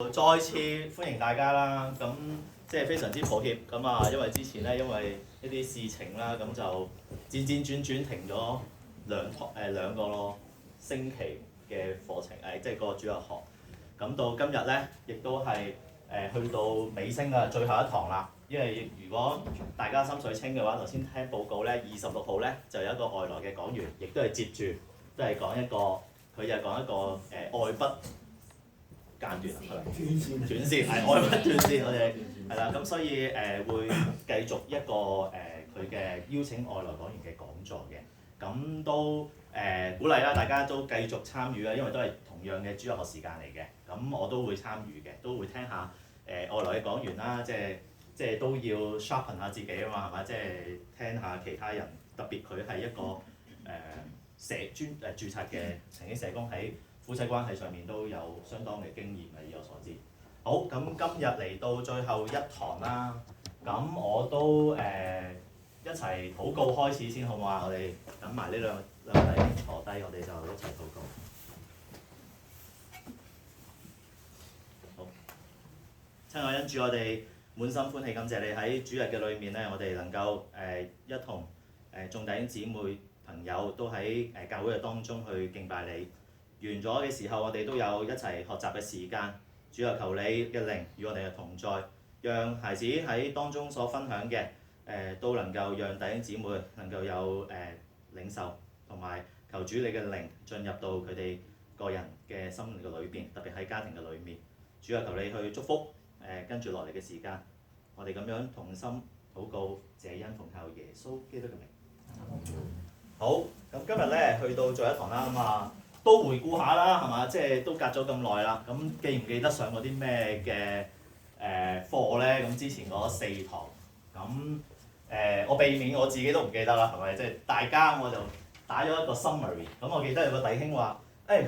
再次歡迎大家啦，咁即係非常之抱歉咁啊，因為之前咧因為一啲事情啦，咁就轉停咗兩個星期嘅課程，即係個主日學。咁到今日咧，亦都係去到尾聲嘅最後一堂啦。因為如果大家心水清嘅話，頭先聽報告咧，26號咧就有一個外來嘅講員，亦都係接住都係講一個，佢就係講一個愛不間斷啊，斷線係愛不斷線，我哋係啦，咁所以會繼續一個佢嘅邀請外來講員嘅講座嘅，咁都鼓勵啦，大家都繼續參與啦，因為都係同樣嘅主日學時間嚟嘅，咁我都會參與嘅，都會聽下外來嘅講員啦，即係都要 sharpen 下自己啊嘛，係嘛？即係聽下其他人，特別佢係一個註冊嘅曾經社工喺夫妻關係上面都有相當嘅經驗嘅，以我所知。好，咁今日嚟到最後一堂啦，咁我都一齊禱告開始先好唔好啊？我哋等埋呢兩位弟兄坐低，我哋就一齊禱告。好，親愛恩主，我哋滿心歡喜感謝你喺主日嘅裏面咧，我哋能夠一同眾弟兄姊妹朋友都喺教會嘅當中去敬拜你。完咗嘅時候，我哋都有一齊學習嘅時間。主啊，求你嘅靈與我哋嘅同在，讓孩子喺當中所分享嘅都能夠讓弟兄姊妹能夠有領受，同埋求主你嘅靈進入到佢哋個人嘅心靈嘅裏邊，特別喺家庭嘅裏面。主啊，求你去祝福跟住落嚟嘅時間，我哋咁樣同心禱告，謝恩奉靠耶穌基督嘅名。好，咁今日咧去到最後一堂啦，咁啊〜都回顧下啦，係嘛？即係都隔咗咁耐啦。咁記唔記得上過啲咩嘅課咧？咁之前嗰4堂，咁我避免我自己都唔記得啦，係咪？即係大家我就打咗一個 summary。咁我記得有個弟兄話：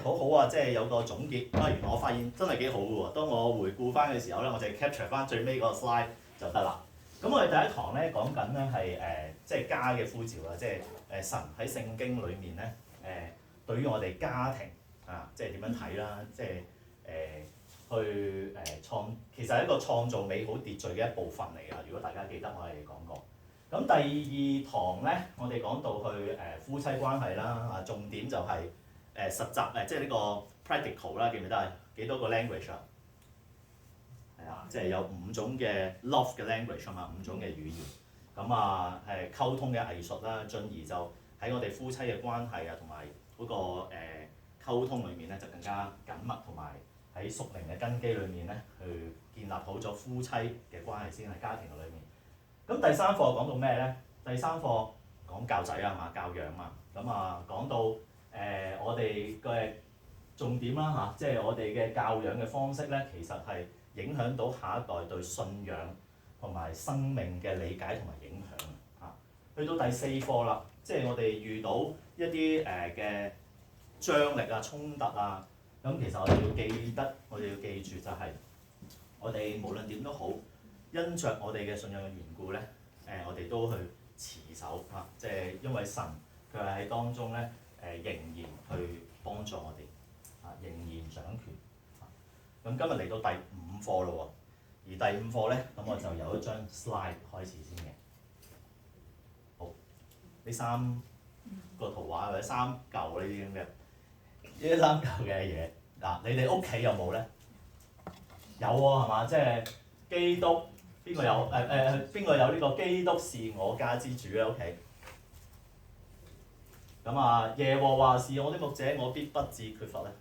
好好啊，即係有個總結。原來我發現真係幾好嘅喎。當我回顧翻嘅時候咧，我就 capture 翻最尾嗰個 slide 就得啦。咁我哋第一堂咧講緊咧係即係家嘅呼召啦，即係神喺聖經裏面咧對於我哋家庭即係點樣睇啦？即係去其實係一個創造美好秩序嘅一部分嚟㗎。如果大家記得我哋講過。咁第2堂咧，我哋講到去夫妻關係啦，重點就係實習即係呢個 practical 啦，記唔記得係幾多個 language 啊？係啊，即係有5種嘅 love 嘅 language 啊嘛，5種嘅語言。咁溝通嘅藝術啦，進而就喺我哋夫妻嘅關係啊，同埋嗰個溝通裏面咧就更加緊密，同埋喺屬靈嘅根基裏面咧去建立好咗夫妻嘅關係先喺家庭嘅裏面。咁第3課講到咩咧？第3課講教仔啊嘛，教養啊。咁講到我哋嘅重點啦即係我哋嘅教養嘅方式咧，其實係影響到下一代對信仰同埋生命嘅理解同埋影響去到第4課啦，即係我哋遇到一啲嘅張力啊、衝突啊，咁其實我哋要記得，我哋要記住就係我哋無論點都好，因着我哋嘅信仰嘅緣故咧，我哋都去持守即係因為神佢係喺當中咧仍然去幫助我哋仍然掌權咁今日嚟到第5課咯喎，而第5課咧，咁我就有一張 slide 開始先嘅。好，呢3個圖畫或者3嚿呢啲咁嘅。呢3嚿嘅嘢你哋屋企有冇咧？有喎，係嘛？即係基督邊個有？邊個有呢個基督是我家之主咧？屋企咁耶和華是我的牧者，我必不致缺乏咧。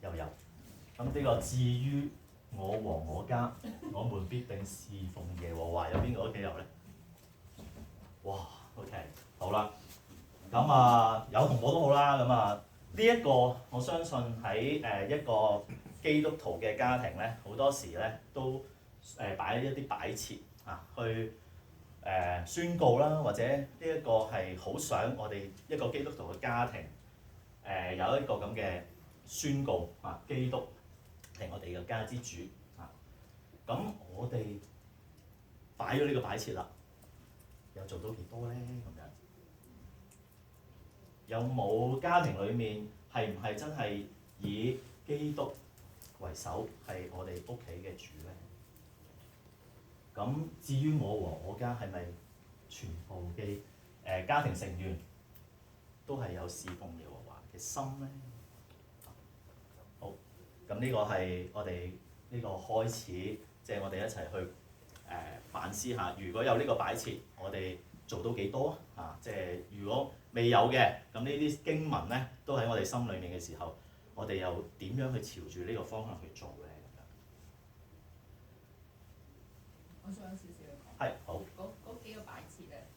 又有咁呢個至於我和我家，我們必定侍奉耶和華。有邊個屋企有咧？哇 ，OK， 好啦，咁有同冇都好啦，咁呢一個我相信喺一個基督徒嘅家庭咧，好多時咧都擺一啲擺設去宣告啦，或者呢一個係好想我哋一個基督徒嘅家庭有一個咁嘅宣告基督係我哋嘅家之主咁我哋擺咗呢個擺設啦，又做到幾多咧？咁樣有冇家庭裡面係唔係真係以基督為首，係我哋屋企嘅主咧？咁至於我和我家係咪全部嘅家庭成員都係有侍奉耶和華嘅心咧？好，咁呢個係我哋呢個開始，即係我哋一齊去反思下，如果有呢個擺設，我哋做到幾多啊？即係如果未有嘅，咁呢啲經文咧都喺我哋心裡面嘅時候，我哋又點樣去朝住呢個方向去做咧？我想有少少嘅講。係好。嗰幾個擺設咧，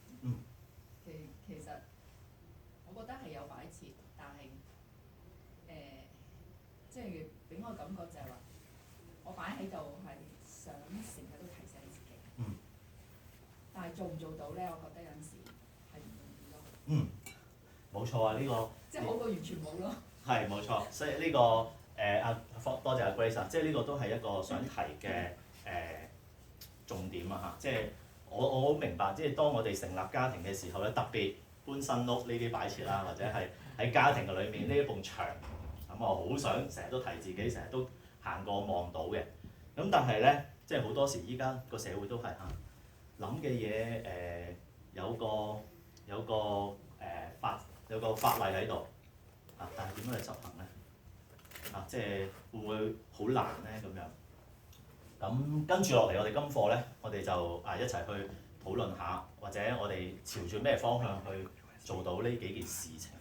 其實我覺得係有擺設，但係即係俾我感覺就係話，我擺喺度係想成日都提醒自己。但係做唔做到咧？我覺得有陣時係唔容易咯。冇錯啊！呢個即係好過完全冇咯。係冇錯，所以呢個多謝阿 Grace 啊，即係呢個都係一個想提嘅重點啊嚇！即係我好明白，即係當我哋成立家庭嘅時候咧，特別搬新屋呢啲擺設啦，或者係喺家庭嘅裏面呢一埲牆，咁我好想成日都提自己，成日都行過望到嘅。咁但係咧，即係好多時依家個社會都係諗嘅嘢有個法例喺度但係點樣去執行咧？即係會唔會好難咧咁樣？咁跟住落嚟，我哋今課咧，我哋就一齊去討論下，或者我哋朝住咩方向去做到呢幾件事情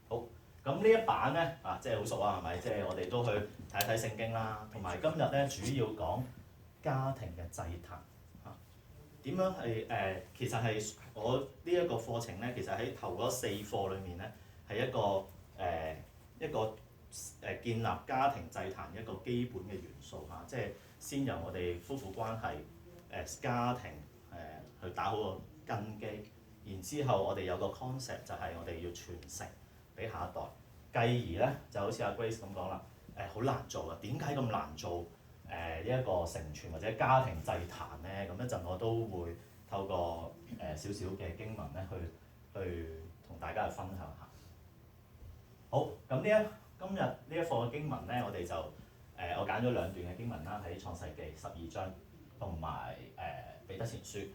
好，咁呢一版咧即係好熟啊，係咪？即係我哋都去睇一睇聖經啦，同埋今日咧主要講家庭嘅祭壇點樣係其實係我呢一個課程咧，其實喺頭嗰4課裏面咧，係一個建立家庭祭壇一個基本嘅元素即係先由我哋夫婦關係家庭去打好個根基，然之後我哋有個 concept 就係我哋要傳承俾下一代，繼而咧就好似阿 Grace 咁講啦，好難做啊！點解咁難做？呢一個承傳或者家庭祭壇咧，咁一陣我都會透過少少嘅經文咧，去同大家去分享下。好，咁今日呢一課嘅經文咧，我哋就我揀咗2段嘅經文啦，喺創世記12章同埋彼得前書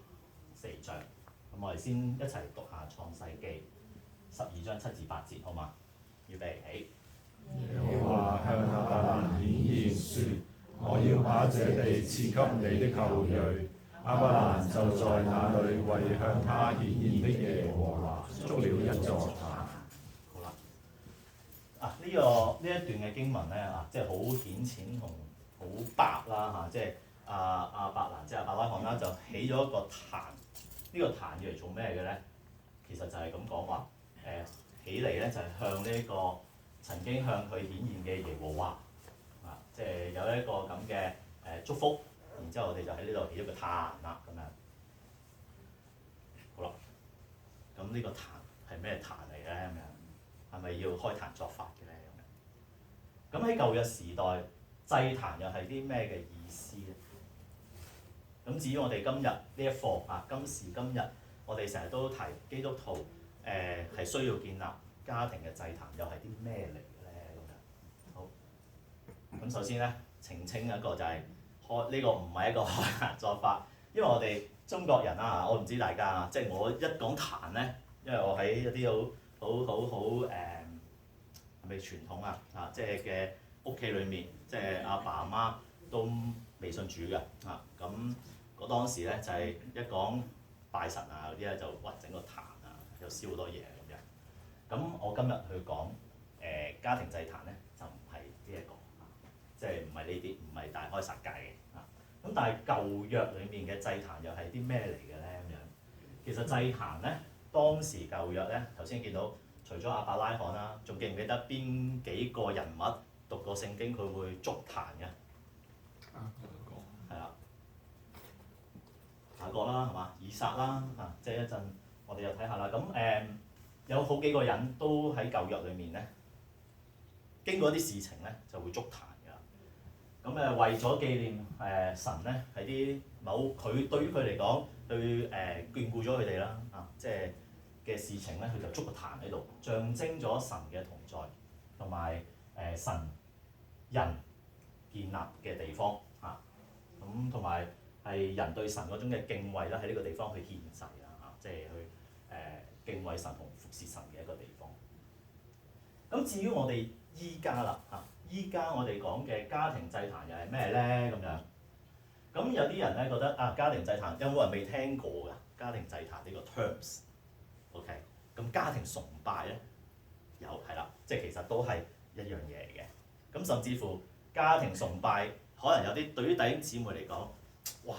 4章。咁我哋先一齊讀下創世記12章7至8節，好嘛？預備起。耶和華向亞伯蘭顯現說：我要把這地賜給你的後裔。亞伯蘭就在那裏為向他顯現的耶和華築了一座壇。好啦，呢一段嘅經文咧即係好顯淺同好白啦即係亞伯蘭即係亞伯拉罕啦，就起咗一個壇。呢個壇要嚟做咩嘅咧？其實就係咁講話起嚟咧就係向呢個曾經向佢顯現嘅耶和華即係有一個咁嘅祝福，然之後我哋就喺呢度起咗個壇啦咁樣。好啦，咁呢個壇係咩壇嚟咧？咁樣係咪要開壇作法嘅咧？咁喺舊約時代，祭壇又係啲咩嘅意思咧？咁至於我哋今日呢一課今時今日我哋成日都提基督徒係需要建立家庭嘅祭壇，又係啲咩嚟嘅咧？咁樣好。咁首先咧，澄清一個就係呢個唔係一個開壇作法，因為我哋中國人我唔知大家即係我一講壇咧，因為我喺一啲好係咪傳統即係嘅屋企裏面，即係阿爸阿媽都未信主嘅咁嗰當時咧就係一講拜神嗰啲咧就整個壇又燒好多嘢咁樣。咁我今日去講家庭祭壇咧，就唔係呢一個即係唔係呢啲，唔係大開殺戒嘅咁但係舊約裡面嘅祭壇又係啲咩嚟嘅咧？咁樣其實祭壇咧，當時舊約咧，頭先見到除咗亞伯拉罕啦，仲記唔記得邊幾個人物讀過聖經佢會築壇嘅？係啦，雅各啦，係嘛？以撒啦即係一陣我哋又睇下啦。咁有好幾個人都喺舊約裡面咧，經過一啲事情咧就會築壇㗎。咁為咗紀念神咧，喺啲佢對於佢嚟講，眷顧咗佢哋啦即係嘅事情咧，佢就築個壇喺度，象徵咗神嘅同在，同埋神人建立嘅地方嚇。咁同埋係人對神嗰種嘅敬畏啦，喺呢個地方去獻祭啦嚇，即係去敬畏神同服侍神嘅一個地方。咁至於我哋依家啦嚇，依家我哋講嘅家庭祭壇又係咩咧咁樣？咁有啲人咧覺得啊，家庭祭壇有冇人未聽過㗎？家庭祭壇呢個 terms，OK，咁家庭崇拜咧有係啦，即係其實都係一樣嘢嚟嘅。咁甚至乎家庭崇拜，可能有啲對於弟兄姊妹嚟講，哇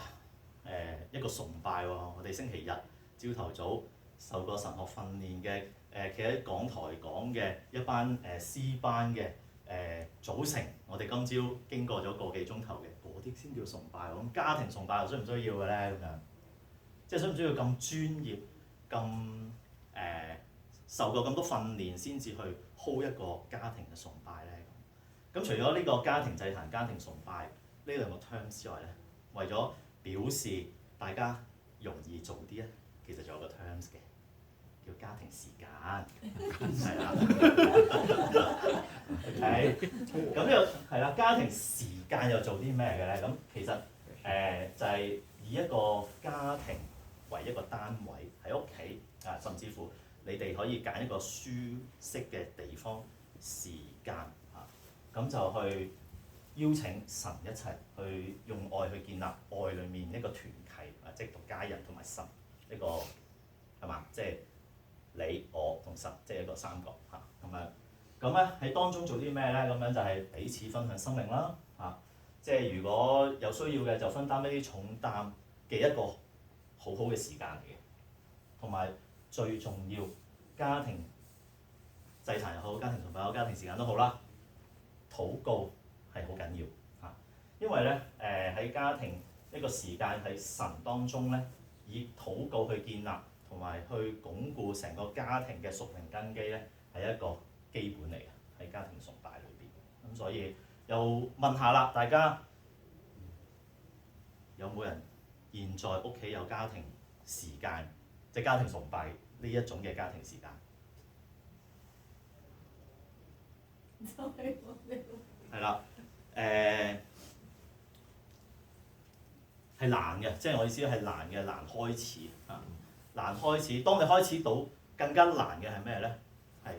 一個崇拜喎，我哋星期日朝頭早受過神學訓練嘅企喺講台講嘅一班詩班嘅組成，我哋今朝經過咗個幾鐘頭嘅，嗰啲先叫崇拜喎。咁家庭崇拜又需唔需要嘅咧？咁樣即係需唔需要咁專業、咁受過咁多訓練先至去 hold 一個家庭嘅崇拜咧？咁除咗呢個家庭祭壇、家庭崇拜呢兩個 terms 之外咧，為咗表示大家容易做啲咧，其實仲有個 terms 嘅，叫家庭時間，係啦。OK，咁呢個係啦，家庭時間又做啲咩嘅咧？咁其實就係以一個家庭為一個單位喺屋企啊，甚至乎你哋可以揀一個舒適嘅地方、時間啊，咁就去邀請神一齊去用愛去建立愛裡面一個團契啊，即係同家人同埋神一個係嘛？即係你我同神，即係一個三角嚇咁樣。咁咧喺當中做啲咩咧？咁樣就係彼此分享生命啦嚇。即係如果有需要嘅，就分擔一啲重擔嘅一個好好嘅時間嚟嘅。同埋最重要，家庭祭壇又好，家庭崇拜又好，家庭時間都好啦。禱告係好緊要嚇，因為咧喺家庭一個時間喺神當中咧，以禱告去建立同埋去鞏固成個家庭嘅屬靈根基咧，係一個基本嚟嘅喺家庭崇拜裏邊。咁所以又問下啦，大家有冇人現在屋企有家庭時間，即係家庭崇拜呢一種嘅家庭時間？係啦，係難嘅，即係我意思係難嘅，難開始啊，難開始。當你開始到更加難嘅係咩咧？係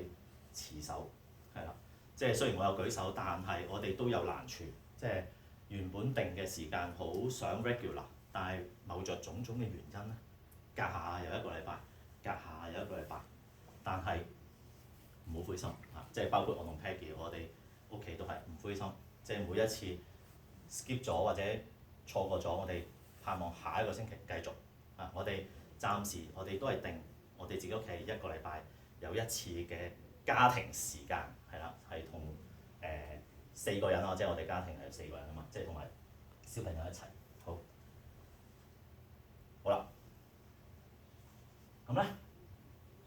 持守，係啦，即係雖然我有舉手，但係我哋都有難處，即係原本定嘅時間好想 regular，但係某着種種嘅原因咧，隔下又一個禮拜，隔下又一個禮拜，但係唔好灰心啊！即係包括我同 Peggy，我哋屋企都係唔灰心，即係每一次 skip 咗或者錯過咗，我哋盼望下一個星期繼續啊！我哋暫時我哋都係定我哋自己屋企一個禮拜有一次嘅家庭時間，係啦，係同4個人啊，即係我哋家庭係4個人啊嘛，即係同埋小朋友一齊。好啦，咁咧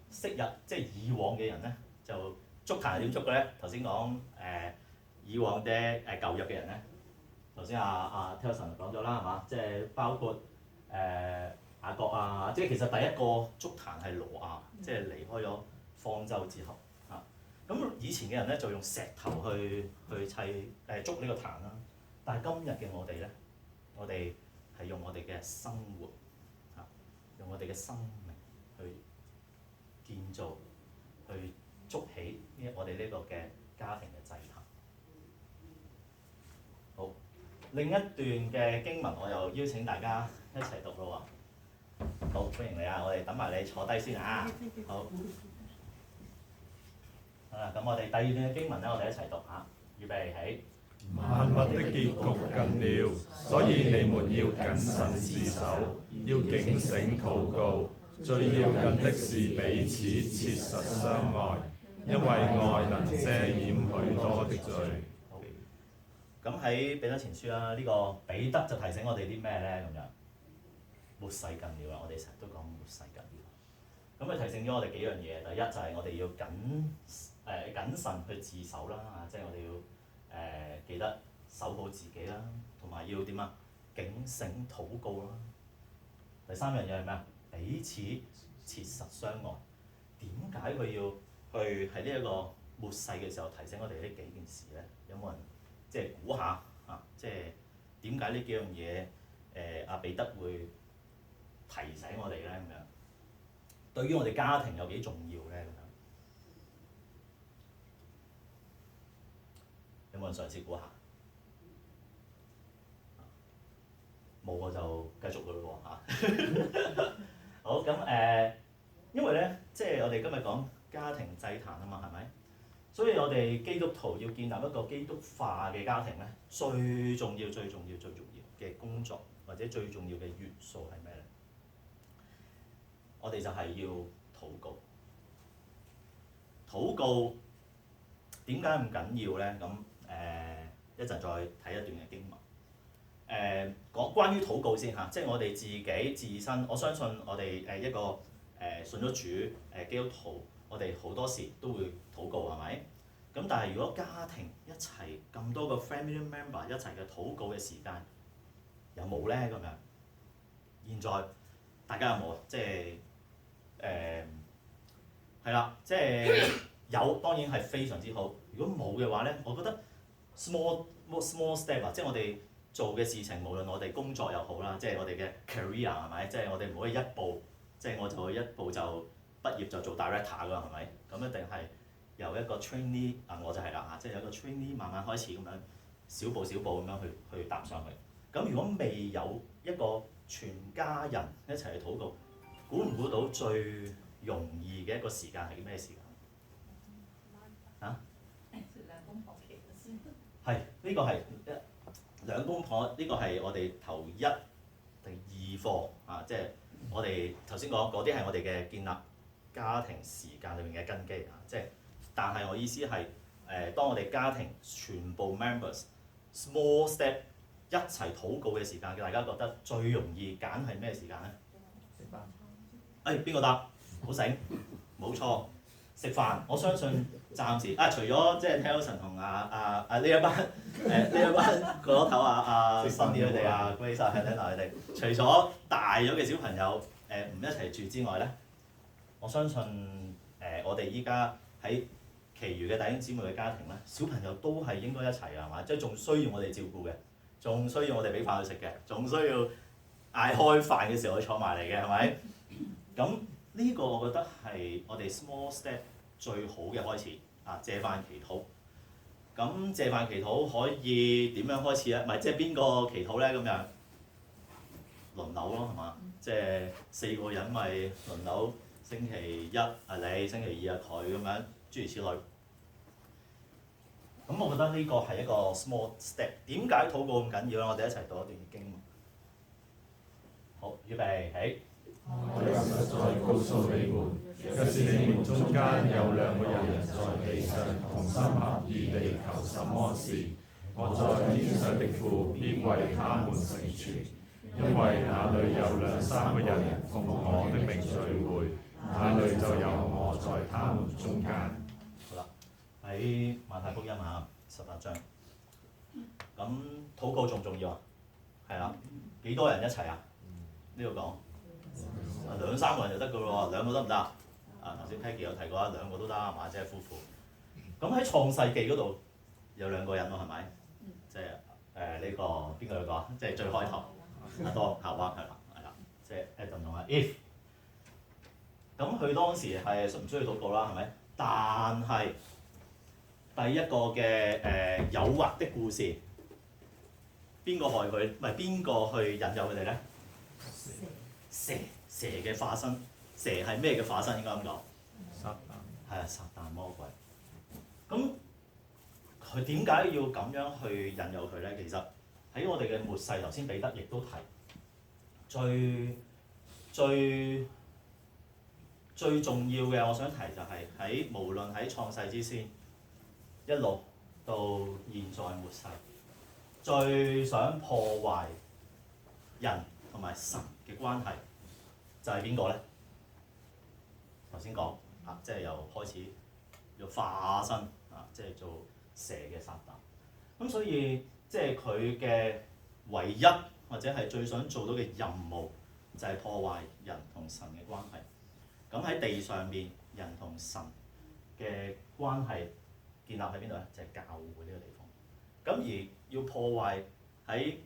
昔日即係以往嘅人咧，就築壇係點築嘅咧？頭先講以往嘅舊約嘅人咧，頭先阿 Telson 講咗啦，係嘛？即係包括雅各啊，即係其實第一個築壇係挪亞，即係離開咗方舟之後啊。咁以前嘅人咧就用石頭去砌築呢個壇啦，但係今日嘅我哋咧，我哋係用我哋嘅生活啊，用我哋嘅生命去建造，去築起我哋呢個嘅家庭嘅祭壇。好，另一段嘅經文我又邀請大家一齊讀咯喎。好，歡迎你啊！我哋等埋你坐低先啊。好。咁我哋第二段嘅經文咧，我哋一齊讀嚇。預備起。萬物的結局近了，所以你們要謹慎自守，要警醒禱告。最要緊的是彼此切實相愛，因為愛能遮掩許多的罪。好。咁喺彼得前書啦，呢個彼得就提醒我哋啲咩咧？咁樣末世近了啦，我哋成日都講末世近了。咁佢提醒咗我哋幾樣嘢，第一就係我哋要謹慎去自守啦，即係我哋要記得守好自己啦，同埋要點啊？警醒禱告啦。第三樣嘢係咩啊？彼此切實相愛。點解佢要去喺呢一個末世嘅時候提醒我哋呢幾件事咧？有冇人即係估下啊？即係點解呢幾樣嘢阿彼得會提醒我哋咧？咁樣對於我哋家庭有幾重要咧？咁樣有冇人嘗試估下？冇我就繼續㗎咯喎嚇。好咁因為咧，即係我哋今日講家庭祭壇啊嘛，係咪？所以我哋基督徒要建立一個基督化嘅家庭咧，最重要嘅工作或者最重要嘅元素係咩咧？我哋就係要禱告。禱告點解咁緊要咧？咁一陣再睇一段嘅經文。講關於禱告先嚇，即係我哋自己自身，我相信我哋一個信咗主基督徒，我哋好多時都會禱告係咪？咁但係如果家庭一齊咁多個 family member 一齊嘅禱告嘅時間有冇咧？咁樣現在大家有冇啊？即係係啦，即係有當然係非常之好。如果冇嘅話咧，我覺得 small step 啊，即係我哋做嘅事情，無論我哋工作又好啦，即係我哋嘅 career 係咪？即係我哋唔可以一步，即係我就一步就畢業就做 director 㗎，係咪？咁一定係由一個 trainee 我就係啦嚇，即係有一個 trainee 慢慢開始咁樣，小步咁樣去搭上去。咁如果未有一個全家人一齊去禱告，估唔估到最容易嘅一個時間係咩時間？嚇？兩公婆祈禱先。係呢個係兩公婆，呢個係我哋頭一、第二課啊，即係我哋頭先講嗰啲係我哋嘅建立家庭時間裏面嘅根基啊，即係但係我意思係當我哋家庭全部 members small step 一齊禱告嘅時間，大家覺得最容易揀係咩時間咧？食飯。邊個答？好醒，冇錯，食飯。我相信暫時除咗即係 Telson 同呢一班個攞頭Sunny 佢哋Grace Helena 佢哋，除咗大咗嘅小朋友唔一齊住之外咧，我相信我哋依家喺其餘嘅弟兄姊妹嘅家庭咧，小朋友都係應該一齊㗎係嘛？即係仲需要我哋照顧嘅，仲需要我哋俾飯佢食嘅，仲需要嗌開飯嘅時候佢坐埋嚟嘅係咪？咁呢個我覺得係我哋 small step 最好嘅開始啊！謝飯祈禱。咁謝飯祈禱可以點樣開始咧？唔係即係邊個祈禱咧？咁樣輪流咯係嘛？即係4個人咪輪流，星期一你，星期二佢咁樣，諸如此類。咁我覺得呢個係一個 small step。點解禱告咁緊要咧？我哋一齊讀一段經文。好，預備起。我實在告訴你們，若是你們中間有2個人在地上同心合意地求什麼事，我在天上的父必為他們成全。因為那裏有2、3個人奉我的名聚會，那裏就有我在他們中間。好啦，喺馬太福音18章。咁禱告重唔重要啊？係啦，幾多人一齊啊？呢度講。2、3個人就得㗎咯喎，2個得唔得啊？頭先 Peggy 有提過2個都得係嘛？即係夫婦。咁喺創世記嗰度有2個人喎，係咪？即係呢個邊個嚟講？即係最開頭阿當夏娃係啦，即係 Adam 同阿 Eve。咁佢當時係需唔需要禱告啦？係咪？但係第一個嘅誘惑的故事，邊個害佢？唔係邊個去引誘佢哋咧？蛇嘅化身，蛇係咩嘅化身？應該咁講。撒旦。係啊，撒旦魔鬼。咁佢點解要咁樣去引誘佢咧？其實喺我哋嘅末世，頭先彼得亦都提，最重要嘅，我想提就係喺無論喺創世之先，一路到現在末世，最想破壞人同埋神嘅關係。就係邊個咧？頭先講即係由開始要化身即係做蛇嘅撒旦。咁所以即係佢嘅唯一或者係最想做到嘅任務，就係破壞人同神嘅關係。咁喺地上面人同神嘅關係建立喺邊度咧？就係、教會呢個地方。咁而要破壞喺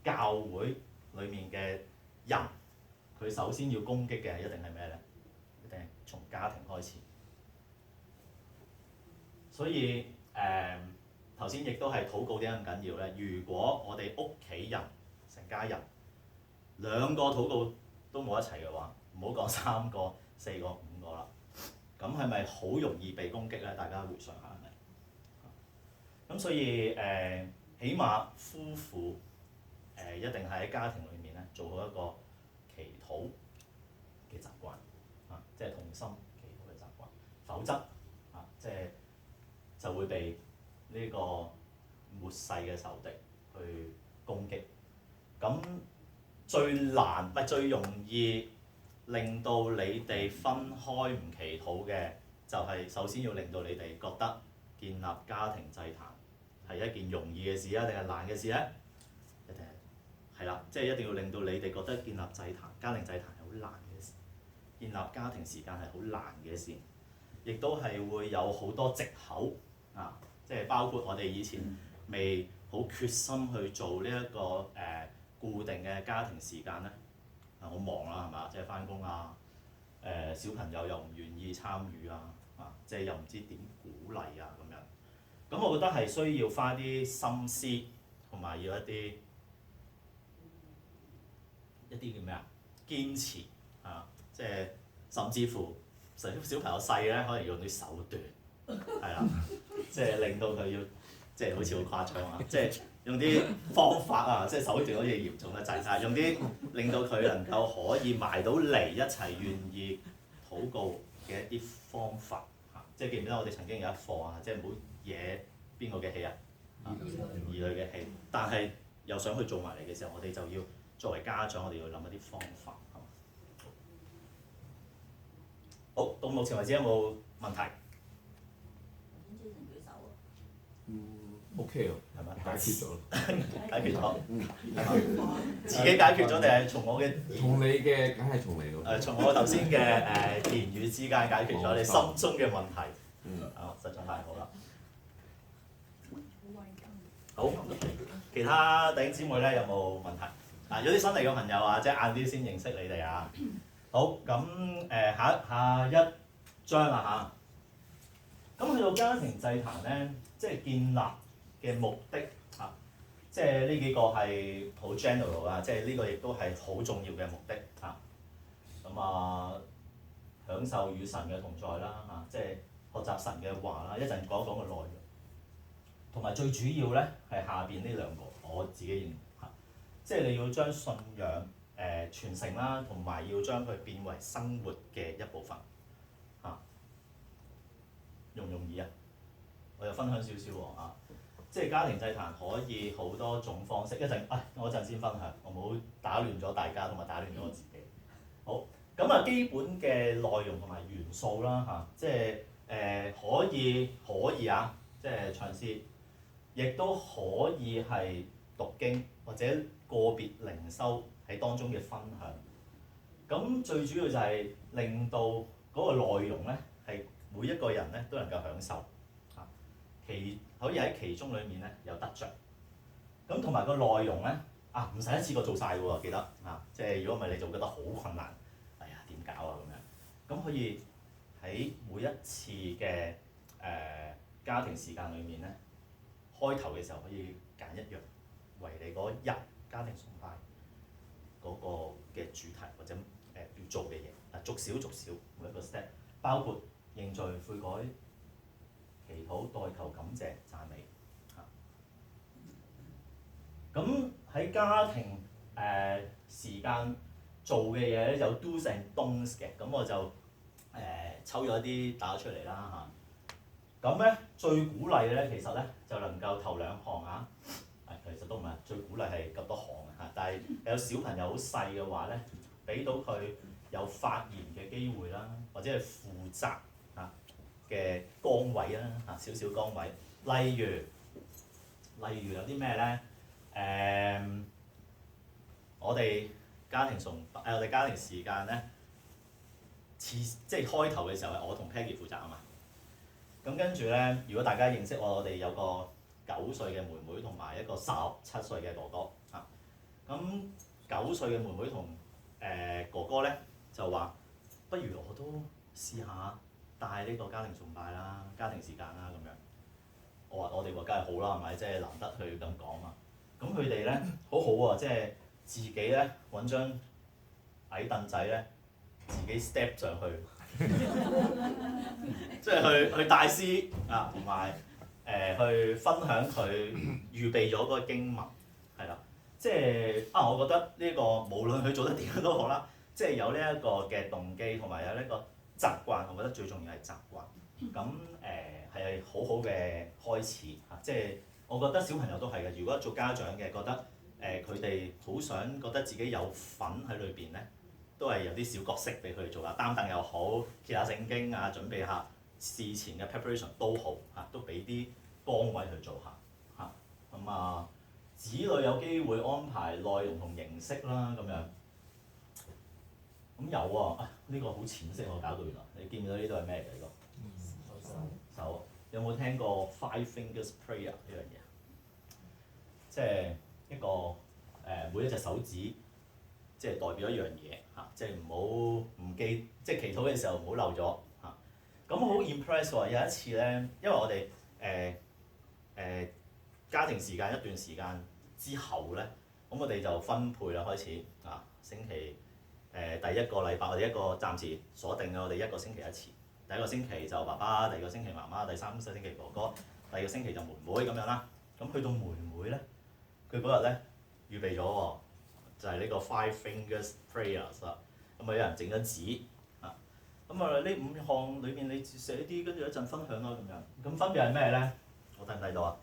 教會裡面嘅人，佢首先要攻擊嘅一定係咩咧？一定係從家庭開始。所以頭先亦都係禱告點解咁緊要咧？如果我哋屋企人成家人兩個禱告都冇一齊嘅話，唔好講3個、4個、5個啦，咁係咪好容易被攻擊咧？大家回想下係咪？咁所以起碼夫婦一定係喺家庭裏面咧做好一個祈禱嘅習慣啊，即係同心祈禱嘅習慣，否則啊就會被呢個末世嘅仇敵去攻擊。咁最容易令到你哋分開唔祈禱嘅，就係首先要令到你哋覺得建立家庭祭壇係一件容易嘅事啊，定係難嘅事咧？一定係啦，即係一定要令到你哋覺得建立祭壇、家庭祭壇係好難嘅事，建立家庭時間係好難嘅事，亦都係會有好多藉口啊！即係包括我哋以前未好決心去做呢一個固定嘅家庭時間咧，好忙啦係嘛？即係返工啊，小朋友又唔願意參與啊，即係又唔知點鼓勵啊咁樣。咁我覺得係需要花啲心思，同埋要一啲叫咩啊？堅持啊！即係甚至乎小朋友細咧，可能用啲手段，係啦，即係令到佢要，即係好似好誇張啊！即係用啲方法啊，即係手段好似嚴重得滯，但係用啲令到佢能夠可以埋到嚟一齊願意禱告嘅一啲方法嚇。即係記唔記得我哋曾經有一課啊？即係唔好惹邊個嘅氣啊？兒女嘅氣，但係又想去做埋嚟嘅時候，我哋就要作為家長，我哋要諗一啲方法。好，到目前為止有冇問題？OK 啊，係咪？解決咗啦，解決咗，自己解決咗定係從我嘅？從你嘅梗係從你嗰。從我頭先嘅言語之間解決咗你心中嘅問題。實在太好啦。好，其他弟兄姊妹咧有冇問題？有啲新嚟嘅朋友啊，即係晏啲先認識你哋啊。好，咁下一章啦嚇。咁去到家庭祭壇咧，即係建立嘅目的嚇，即係呢幾個係好 general 啊，即係呢個亦都係好重要嘅目的嚇。咁享受與神嘅同在啦嚇，即係學習神嘅話啦，一陣講一講個內容。同埋最主要咧係下邊呢兩個，我自己認為嚇，即係你要將信仰傳承啦，同埋要將佢變為生活嘅一部分嚇。容唔容易啊？我又分享少少喎啊！即係家庭祭壇可以好多種方式，我一陣先分享，我冇打亂咗大家，同埋打亂咗我自己。好，咁基本嘅內容同埋元素啦嚇，即係可以啊，即係唱詩，亦都可以係讀經或者個別靈修喺當中嘅分享。咁最主要就係令到嗰個內容咧係每一個人咧都能夠享受，可以喺其中裡面咧有得着。咁同埋個內容咧唔使一次過做晒喎，記得即係如果唔係你就覺得好困難，哎呀點搞啊咁樣。咁可以喺每一次嘅家庭時間裡面咧，開頭嘅時候可以揀一樣為你嗰日家庭崇拜嗰個嘅主題或者要做嘅嘢，逐少每一個 step， 包括認罪悔改、祈禱、代求、感謝、讚美嚇。咁喺家庭時間做嘅嘢咧，有 do's and don'ts 嘅，咁我就抽咗啲打咗出嚟啦嚇。咁咧最鼓勵嘅咧，其實咧就能夠頭兩項啊，其實都唔係最鼓勵係咁多項嚇，但係有小朋友好細嘅話咧，俾到佢有發言嘅機會啦，或者係負責嘅崗位啦少少崗位，例如有啲咩咧？我哋家庭時間咧，即係開頭嘅時候係我同 Peggy 負責啊嘛。咁跟住咧，如果大家認識我哋有個9歲嘅妹妹同埋一個17歲嘅哥哥嚇。咁9歲嘅妹妹同哥哥咧就話：不如我都試下帶呢個家庭崇拜啦、家庭時間啦咁樣。我哋話梗係好啦，係咪？即係難得佢咁講嘛。咁佢哋咧好好喎，即係自己咧揾張矮凳仔咧，自己 step 上去，即係去帶詩啊，同埋去分享佢預備咗嗰個經文，係啦。即係我覺得呢個無論佢做得點樣都好啦，即係有呢一個嘅動機同埋有呢個習慣，我覺得最重要係習慣。咁係好好嘅開始嚇，即係我覺得小朋友都係嘅。如果做家長嘅覺得佢哋好想覺得自己有份喺裏邊咧，都係有啲小角色俾佢哋做下，擔凳又好，揭下聖經啊，準備下事前嘅 preparation 都好嚇，都俾啲崗位去做下嚇。咁啊，子女有機會安排內容同形式啦咁樣。咁有喎，呢個好淺色我搞到原來，你見唔見到呢度係咩嚟㗎？手有冇聽過 Five Fingers Prayer 呢樣嘢？即係一個每一隻手指，即係代表一樣嘢嚇，即係唔好唔記，即係祈禱嘅時候唔好漏咗嚇。咁好 impress 喎！有一次咧，因為我哋家庭時間一段時間之後咧，咁我哋就分配啦開始啊，星期第一個禮拜我哋一個暫時鎖定嘅，我哋一個星期一次。第一個星期就爸爸，第二個星期媽媽，第三個星期哥哥，第二個星期就妹妹咁樣啦。咁去到妹妹咧，佢嗰日咧預備咗喎，就係呢個 Five Fingers Prayers 啦。咁有人整咗紙啊，咁呢5項裏面你寫啲，跟住一陣分享啦咁樣。咁分別係咩咧？我睇唔睇到啊？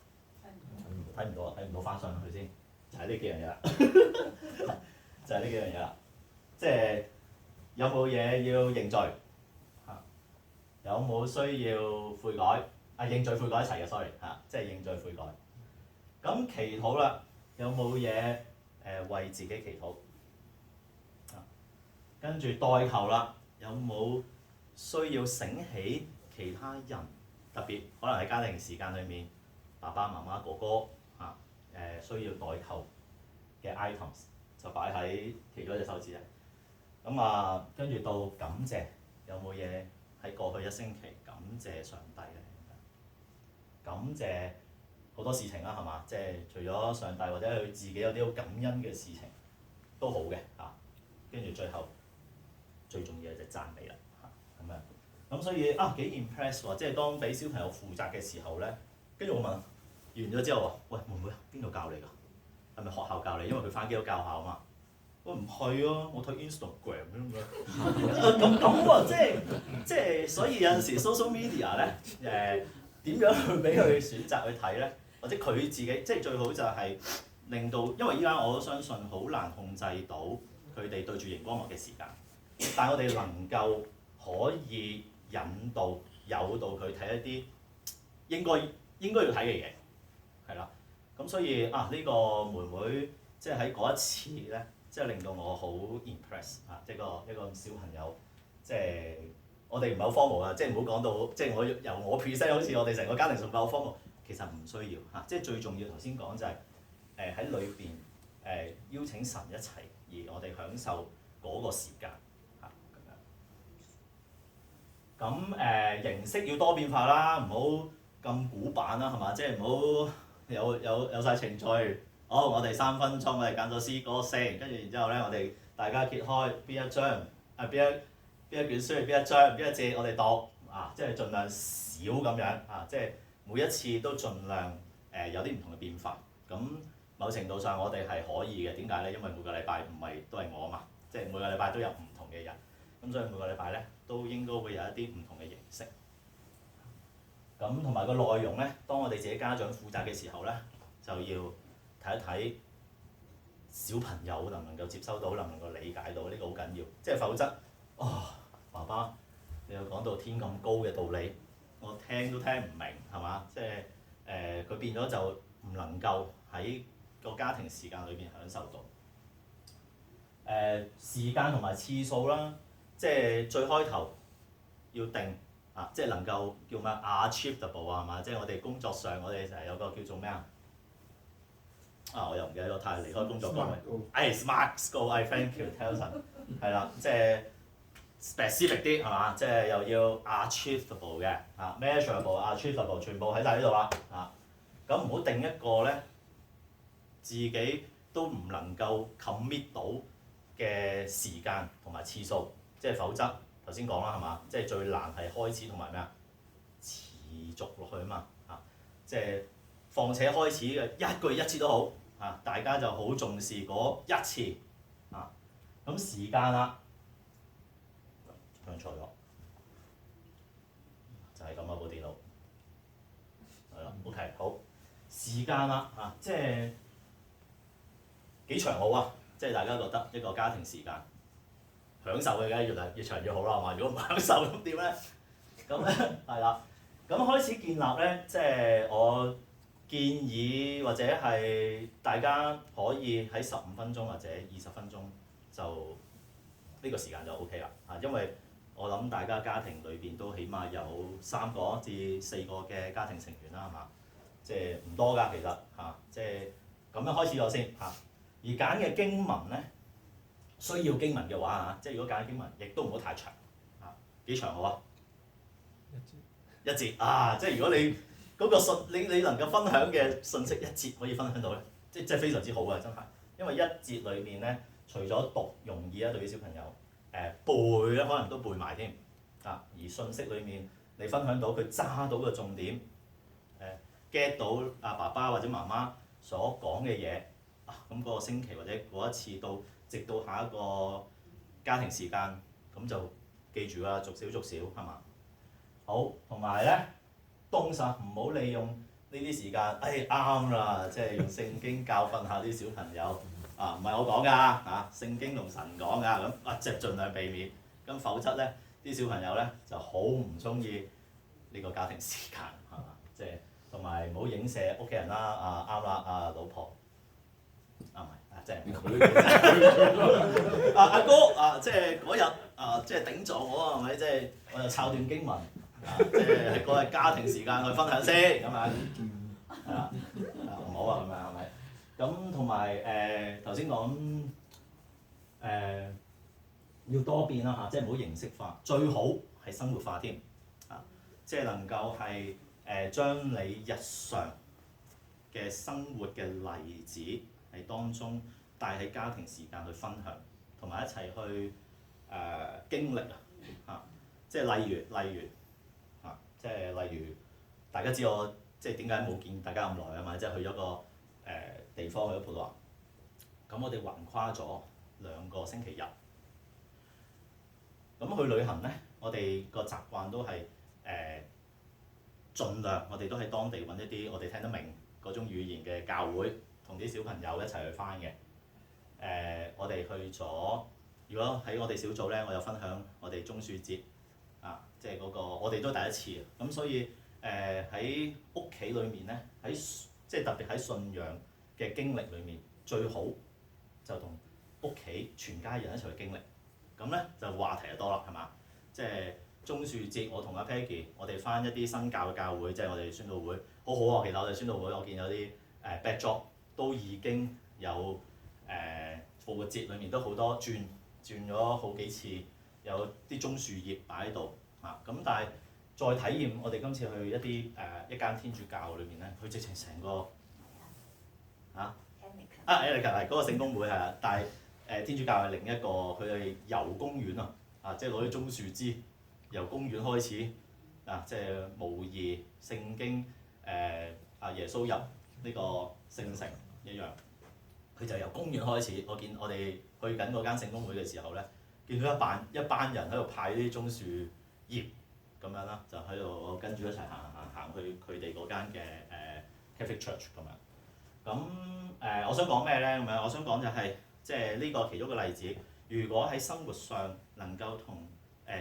睇唔到啊！睇唔到翻上去先，就係呢幾樣嘢啦。就係呢幾樣嘢啦。即係有冇嘢要認罪？有冇需要悔改？認罪悔改一齊嘅 ，sorry 嚇，即係認罪悔改。咁祈禱啦，有冇嘢為自己祈禱？跟住代求啦，有冇需要醒起其他人？特別可能喺家庭時間裏面，爸爸媽媽哥哥嚇需要代求嘅 items 就擺喺其中一隻手指咧。咁跟住到感謝，有冇嘢？喺過去一星期感謝上帝咧，感謝好多事情啦，係嘛？即係除咗上帝或者佢自己有啲好感恩嘅事情都好嘅嚇。跟住最後最重要嘅就係讚美啦嚇咁樣。咁所以幾 impress 喎！即係當俾小朋友負責嘅時候咧，跟住我問完咗之後話：喂，妹妹邊度教你㗎？係咪學校教你？因為佢返基督教校啊嘛。我唔係啊，我睇 Instagram 咁樣。咁喎，即係所以有陣時 social media 咧點樣去俾佢選擇去睇咧？或者佢自己即係最好就係令到，因為依家我都相信好難控制到佢哋對住熒光幕嘅時間，但係我哋能夠可以引導誘導佢睇一啲應該要睇嘅嘢，係啦。咁所以呢個妹妹即係喺嗰一次咧。即係令到我好 impress 嚇，一個小朋友，即係我哋唔係好 formal 啊，即係唔好講到，即係我由我 present 好似我哋成個家庭崇拜好 formal，其實唔需要嚇，即係最重要頭先講就係喺裏邊邀請神一齊，而我哋享受嗰個時間嚇咁樣。咁形式要多變化啦，唔好咁古板啦，係嘛？即係唔好有晒程序。好，我哋3分鐘，我哋揀咗詩歌先，跟住然之後咧，我哋大家揭開邊一章，邊一卷書，邊一章，邊一節，我哋讀即係盡量少咁樣即係每一次都盡量有啲唔同嘅變化。咁某程度上我哋係可以嘅，點解咧？因為每個禮拜唔係都係我嘛，即係每個禮拜都有唔同嘅人，咁所以每個禮拜咧都應該會有一啲唔同嘅形式。咁同埋個內容咧，當我哋自己家長負責嘅時候咧，就要睇一睇小朋友能唔能夠接收到，能唔能夠理解到，呢個好緊要。即係否則，爸爸你又講到天咁高嘅道理，我聽都聽唔明，係嘛？即係佢變咗就唔能夠喺個家庭時間裏邊享受到。時間同埋次數啦，即係最開頭要定即係能夠叫咩 achievable 係嘛？即係我哋工作上我哋成日有個叫做咩我又唔記得咗，太離開工作崗位。SMART goal，thank you，Telson 係啦，即係 specific 啲係嘛？即係又要 achievable 嘅measurable、achievable 全部喺晒呢度啦咁唔好定一個咧自己都唔能夠 commit 到嘅時間同埋次數，即係否則頭先講啦係嘛？即係最難係開始同埋咩持續落去啊嘛即係況且開始嘅一個月一次都好大家就好重視嗰一次咁時間啦，唱錯咗，就係咁部電腦係啦 ，OK 好時間啦即係幾長好啊？即係大家覺得一個家庭時間享受嘅梗係越長越好啦，係嘛？如果唔享受咁點咧？咁咧係啦，咁開始建立咧，即係我建議或者係大家可以喺15分鐘或者20分鐘就呢個時間就 OK 啦因為我諗大家家庭裏邊都起碼有3個至4個嘅家庭成員啦，係嘛？即係唔多㗎，其實即係咁樣開始咗先而揀嘅經文咧，需要經文嘅話即係如果揀嘅經文，亦都唔好太長幾長好啊？一節即係如果你嗰個你能夠分享嘅信息一節可以分享到咧，即係非常之好啊！真係，因為一節裏面咧，除咗讀容易對於小朋友背咧可能都背埋添而信息裏面你分享到佢揸到嘅重點get 到爸爸或者媽媽所講嘅嘢咁嗰個星期或者嗰一次到直到下一個家庭時間咁就記住啦，逐少係嘛？好，同埋咧，唔好利用呢啲時間，啱啦，即係用聖經教訓下啲小朋友唔係我講㗎聖經同神講㗎咁即係盡量避免，咁否則咧啲小朋友咧就好唔中意呢個家庭時間係嘛？即係同埋唔好影射屋企人啦啱啦老婆即係阿哥即係嗰日即係頂撞我係咪？即係我就抄段經文即係嗰日家庭時間去分享先咁係啦唔好咁樣係咪？咁同埋頭先講要多變啦即係唔好形式化，最好係生活化添即係能夠係將你日常嘅生活嘅例子喺當中帶喺家庭時間去分享，同埋一齊去經歷即係例如即係例如大家知我即係點解冇見大家咁耐啊嘛？即係去咗個地方去咗葡萄牙，咁我哋橫跨咗2個星期日。咁去旅行咧，我哋個習慣都係盡量我哋都喺當地揾一啲我哋聽得明嗰種語言嘅教會，同啲小朋友一齊去返嘅。我哋去咗，如果喺我哋小組咧，我有分享我哋棕樹節即係嗰個我哋都第一次咁所以喺屋企裏面咧，即係特別喺信仰嘅經歷裏面，最好就同屋企全家人一齊去經歷。咁咧就話題就多啦，係嘛？即係棕樹節，我同阿 Peggy，我哋返一啲新教嘅教會，即係我哋宣道會，好好啊！其實我哋宣道會，我見有啲backdrop 都已經有復活節裏面都好多轉咗好幾次，有啲棕樹葉擺喺度咁但係再體驗，我哋今次去一間天主教裏面咧，佢直情成個Erica 係嗰個聖公會係啦，但係天主教係另一個，佢係由公園即係攞啲棕樹枝，由公園開始即係模擬聖經耶穌入呢個聖城一樣，佢就由公園開始。我見我哋去緊嗰間聖公會嘅時候咧，見到一班人喺度派啲棕樹葉咁樣啦，就喺度跟住一齊行去佢哋嗰間嘅Catholic Church 咁樣。咁我想講咩咧？咁樣我想講就係即係呢個其中一個例子。如果喺生活上能夠同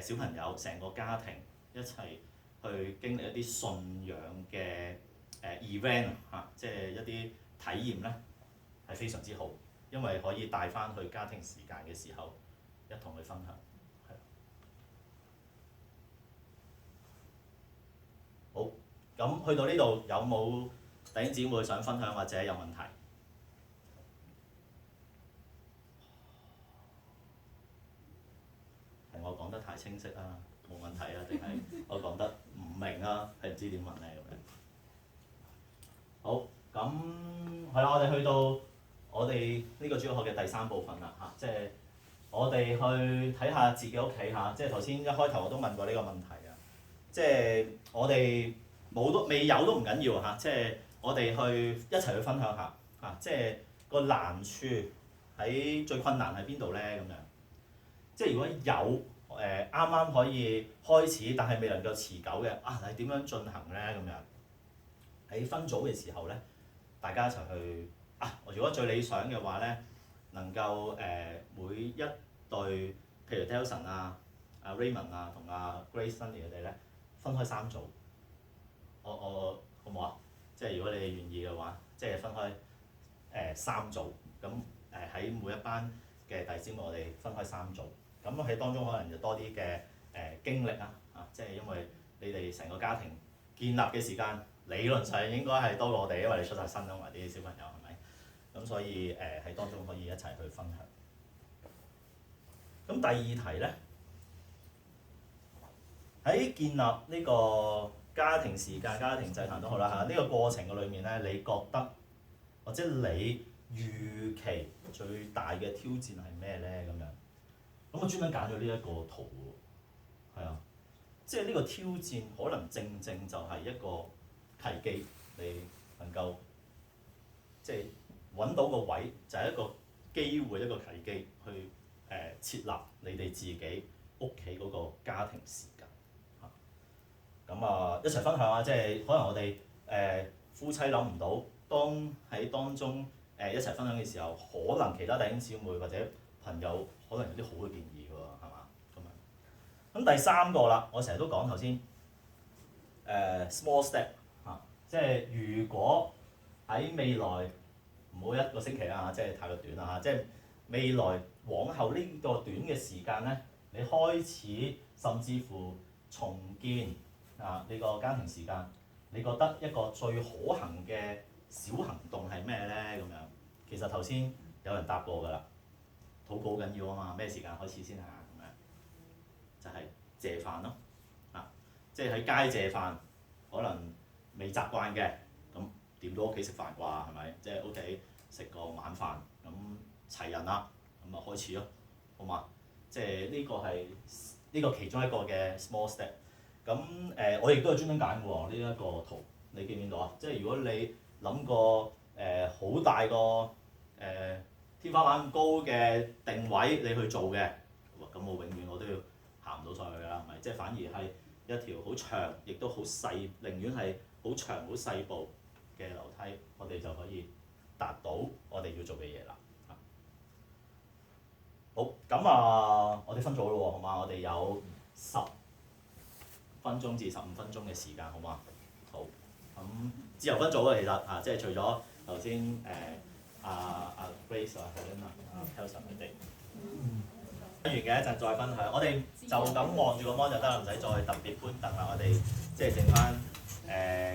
小朋友成個家庭一齊去經歷一啲信仰嘅event 即係一啲體驗咧，係非常之好，因為可以帶翻去家庭時間嘅時候一同去分享。係咁去到呢度有冇弟兄姊妹想分享或者有問題？係我講得太清晰啊，冇問題啊，定係我講得唔明啊？係唔知點問咧咁樣。好，咁係啦，我哋去到我哋呢個主日學嘅第三部分啦嚇，即係我哋去睇下自己屋企嚇，即係頭先一開頭我都問過呢個問題啊，即係我哋冇都未有都唔緊要嚇，即係我哋去一齊去分享下嚇，即係個難處喺最困難喺邊度咧咁樣。即係如果有啱啱可以開始，但係未能夠持久嘅係點樣進行咧咁樣？喺分組嘅時候咧，大家一齊去如果最理想嘅話咧，能夠每一對，譬如 Delson 阿 Raymond 同阿 Grace Sunny 佢哋咧，分開3組。我好唔好啊？即係如果你哋願意嘅話，即係分開3組。咁喺每一班嘅弟兄姊妹，我哋分開3組。咁喺當中可能就多啲嘅經歷即係因為你哋成個家庭建立嘅時間，理論上應該係多過我哋，因為你出晒身啊嘛，啲小朋友係咪？咁所以喺當中可以一齊去分享。咁第二題咧，喺建立呢個家庭時間、家庭祭壇都好啦嚇，呢個過程嘅裏面咧，你覺得或者你預期最大嘅挑戰係咩咧咁樣？咁我專門揀咗呢一個圖喎，係啊，即係呢個挑戰可能正正就係一個契機，你能夠即係揾到個位，就係一個機會，一個契機去設立你哋自己屋企嗰個家庭時間嚇。咁一齊分享下，即係可能我哋夫妻諗唔到，當喺當中一齊分享嘅時候，可能其他弟兄姊妹或者朋友可能有啲好嘅建議喎，係嘛咁樣？咁第3個啦，我成日都講頭先small step 即係如果喺未來唔好1個星期啦，即係太過短啦，即係未來往後呢個短嘅時間咧，你開始甚至乎重建呢個家庭時間，你覺得一個最可行嘅小行動係咩咧咁樣？其實頭先有人答過㗎啦。禱告好緊要啊嘛，咩時間開始先啊？咁樣就係謝飯咯，即係喺街謝飯，可能未習慣嘅，咁點到屋企食飯啩？係咪？即係屋企食個晚飯，咁齊人啦，咁開始咯，好嘛？即係呢個係呢個其中一個嘅 small step。咁我亦都係專登揀嘅喎，呢一個圖，你見唔見到啊？即係如果你諗個好大個天花板咁高嘅定位你去做嘅，咁我永遠我都要行唔到上去㗎啦，係咪？即係反而係一條好長，亦都好細，寧願係好長好細步嘅樓梯，我哋就可以達到我哋要做嘅嘢啦。好，咁我哋分組咯喎，好嘛？我哋有10分鐘至15分鐘嘅時間，好嘛？好，咁自由分組啊，其實即係除咗頭先Grace Helson 佢哋完嘅一陣再分享，我哋就咁望住個 mon 就得啦，唔使再特別搬凳啦。我哋即係剩翻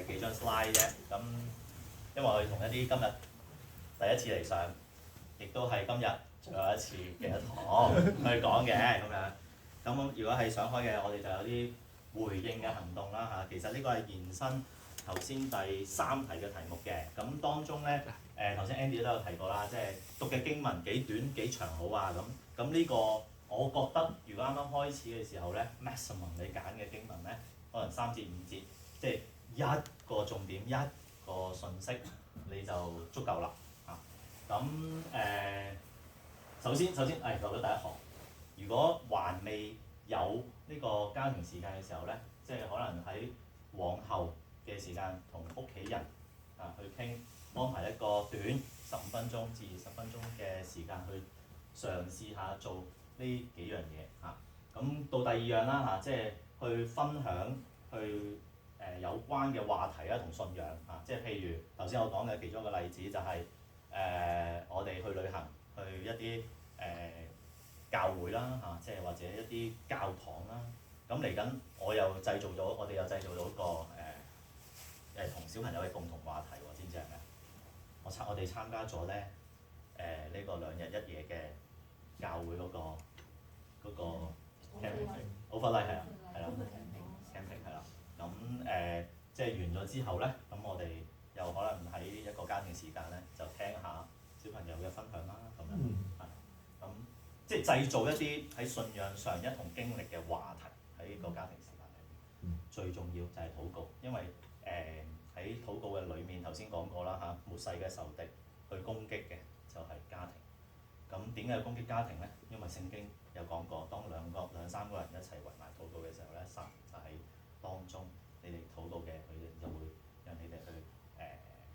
幾張 slide 啫。咁因為我哋同一啲今日第一次嚟上，亦都係今日最後一次嘅堂去講嘅咁樣。咁如果係想開嘅，我哋就有啲回應嘅行動啦嚇。其實呢個係延伸頭先第3題嘅題目嘅。咁當中咧頭先 Andy 都有提過啦，即係讀嘅經文幾短幾長好啊咁。咁呢個我覺得如果啱啱開始嘅時候咧 ，maximum 你揀嘅經文咧，可能3至5節，即係一個重點一個信息你就足夠啦嚇。咁首先到咗第一行，如果還未有呢個家庭時間嘅時候咧，即係可能喺往後嘅時間同屋企人去傾，安排一個短15分鐘至20分鐘嘅時間去嘗試下做呢幾樣嘢嚇。咁到第2樣啦嚇，即係去分享去有關嘅話題啦同信仰嚇，即係譬如頭先我講嘅其中一個例子就係我哋去旅行去一啲教會啦嚇，即係或者一啲教堂啦。咁嚟緊我哋又製造咗一個同小朋友嘅共同話題喎，知唔知係咩？我哋參加咗咧呢個2日1夜嘅教會嗰個 camping，overnight 係啦，camping 係啦。咁即係完咗之後咧，咁我哋又可能喺一個家庭時間咧，就聽下小朋友嘅分享啦，咁樣咁即係製造一啲喺信仰上一同經歷嘅話題喺個家庭時間裏面。最重要就係禱告，因為喺禱告嘅裏面頭先講過啦嚇，末世嘅仇敵去攻擊嘅就係家庭。咁點解要攻擊家庭咧？因為聖經有講過，當兩三個人一齊圍埋禱告嘅時候咧，神就喺當中，你哋禱告嘅佢哋就會讓你哋去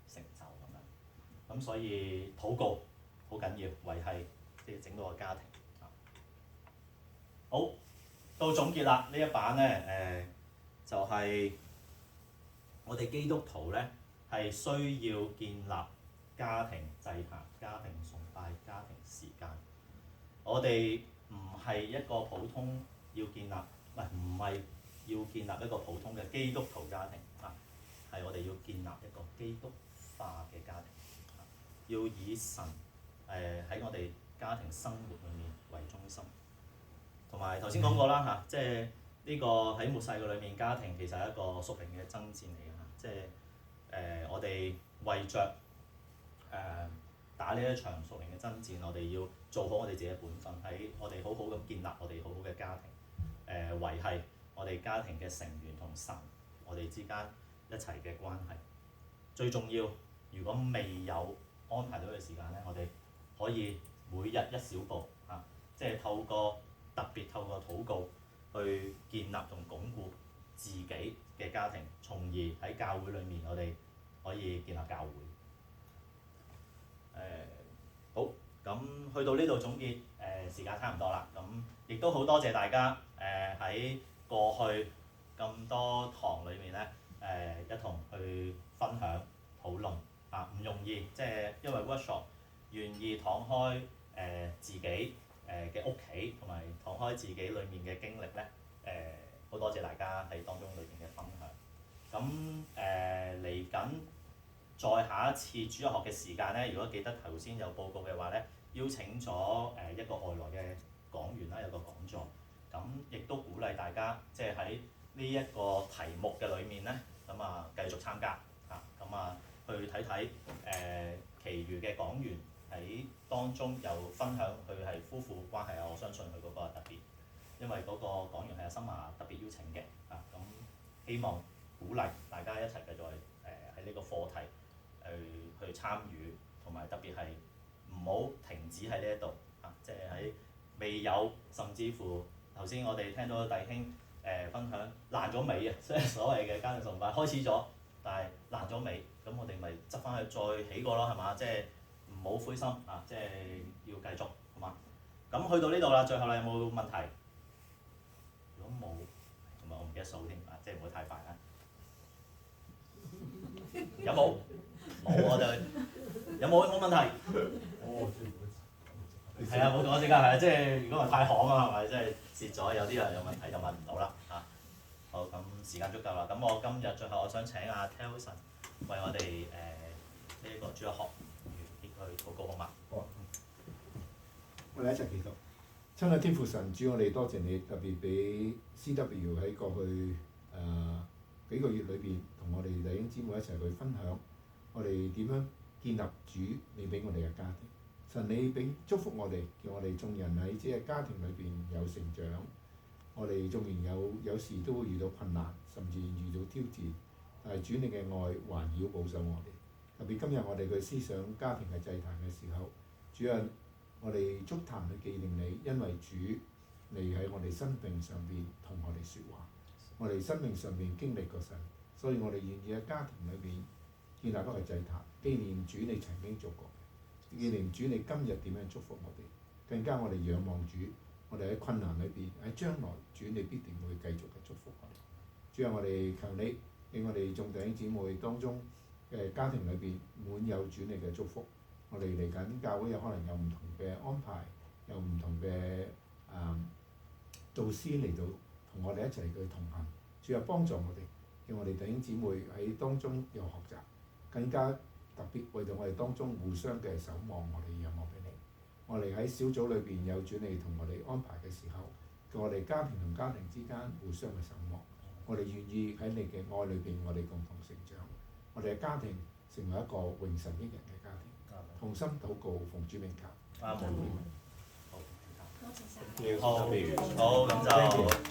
成就咁樣。咁所以禱告好緊要，維係即係整個個家庭。好，到總結啦，呢一版咧就係我哋基督徒咧係需要建立家庭祭壇、家庭崇拜、家庭時間。我哋唔係一個普通要建立，唔係要建立一個普通嘅基督徒家庭啊，係我哋要建立一個基督化嘅家庭，要以神喺我哋家庭生活裏面為中心。同埋頭先講過啦嚇，即係呢個喺末世嘅裏面，家庭其實係一個屬靈嘅爭戰嚟嘅嚇，即係我哋為着打呢一場屬靈嘅爭戰，我哋要做好我哋自己嘅本分，喺我哋好好咁建立我哋好好嘅家庭，維係我哋家庭嘅成員同神我哋之間一齊嘅關係。最重要，如果未有安排到嘅時間咧，我哋可以每日一小步嚇，即係特別透過禱告去建立同鞏固自己嘅家庭，從而喺教會裏面我哋可以建立教會。好，咁去到呢度總結，時間差唔多啦。咁亦都好多謝大家喺過去咁多堂裏面咧一同去分享討論啊，唔容易，即係因為 workshop 願意敞開自己嘅屋企同埋敞開自己裏面嘅經歷咧，好多謝大家喺當中裏面嘅分享。咁嚟緊再下一次主日學嘅時間咧，如果記得頭先有報告嘅話咧，邀請咗一個外來嘅講員啦，有個講座。咁亦都鼓勵大家即係喺呢一個題目嘅裏面咧，咁啊繼續參加嚇，咁啊去睇睇其餘嘅講員喺當中有分享佢係夫婦關係啊，我相信佢嗰個特別，因為嗰個講員係阿森華特別邀請嘅啊，咁希望鼓勵大家一齊繼續喺呢個課題去參與，同埋特別係唔好停止喺呢一度啊，即係喺未有甚至乎頭先我哋聽到弟兄分享爛咗尾啊，即係所謂嘅家庭崇拜開始咗，但係爛咗尾，咁我哋咪執翻去再起過咯，係嘛？即係唔好灰心啊！即係要繼續，好嘛？咁去到呢度啦，最後你有冇問題？如果冇，同埋我唔記得數添啊，即係唔好太快啊！有冇？冇我就有冇問題？係啊，冇講先㗎，係啊，即係如果話太行啊，係咪？即係蝕咗，有啲人有問題就問唔到啦嚇。好，咁時間足夠啦。咁我今日最後我想請阿 Telson 為我哋呢個主日學完結去禱告好嘛？好，我哋一齊祈禱。親愛天父神主，我哋多謝你，特別俾 CW 喺過去幾個月裏邊，同我哋弟兄姊妹一齊去分享，我哋點樣建立主你俾我哋嘅家庭。神你俾祝福我哋，叫我哋眾人喺即係家庭裏邊有成長。我哋縱然有時都會遇到困難，甚至遇到挑戰，但係主你嘅愛環繞保守我哋。特別今日我哋嘅思想家庭嘅祭壇嘅時候，主啊，我哋築壇去紀念你，因為主你喺我哋生命上邊同我哋説話，我哋生命上邊經歷過神，所以我哋願意喺家庭裏邊建立一個祭壇，紀念主你曾經做過。紀念主你今日點樣祝福我哋，更加我哋仰望主，我哋喺困難裏邊，喺將來主你必定會繼續嘅祝福我哋。主啊，我哋求你令我哋眾弟兄姊妹當中嘅家庭裏邊滿有主你嘅祝福。我哋嚟緊教會有可能有唔同嘅安排，有唔同嘅導師嚟到同我哋一齊去同行。主啊，幫助我哋，叫我哋弟兄姊妹喺當中有學習，更加特別為到我哋當中互相嘅守望，我哋仰望俾你。我哋喺小組裏邊有主你同我哋安排嘅時候，叫我哋家庭同家庭之間互相嘅守望。我哋願意喺你嘅愛裏邊，我哋共同成長。我哋嘅家庭成為一個榮神益人嘅家庭。同心禱告，奉主名求。啱，多謝晒。好，咁就。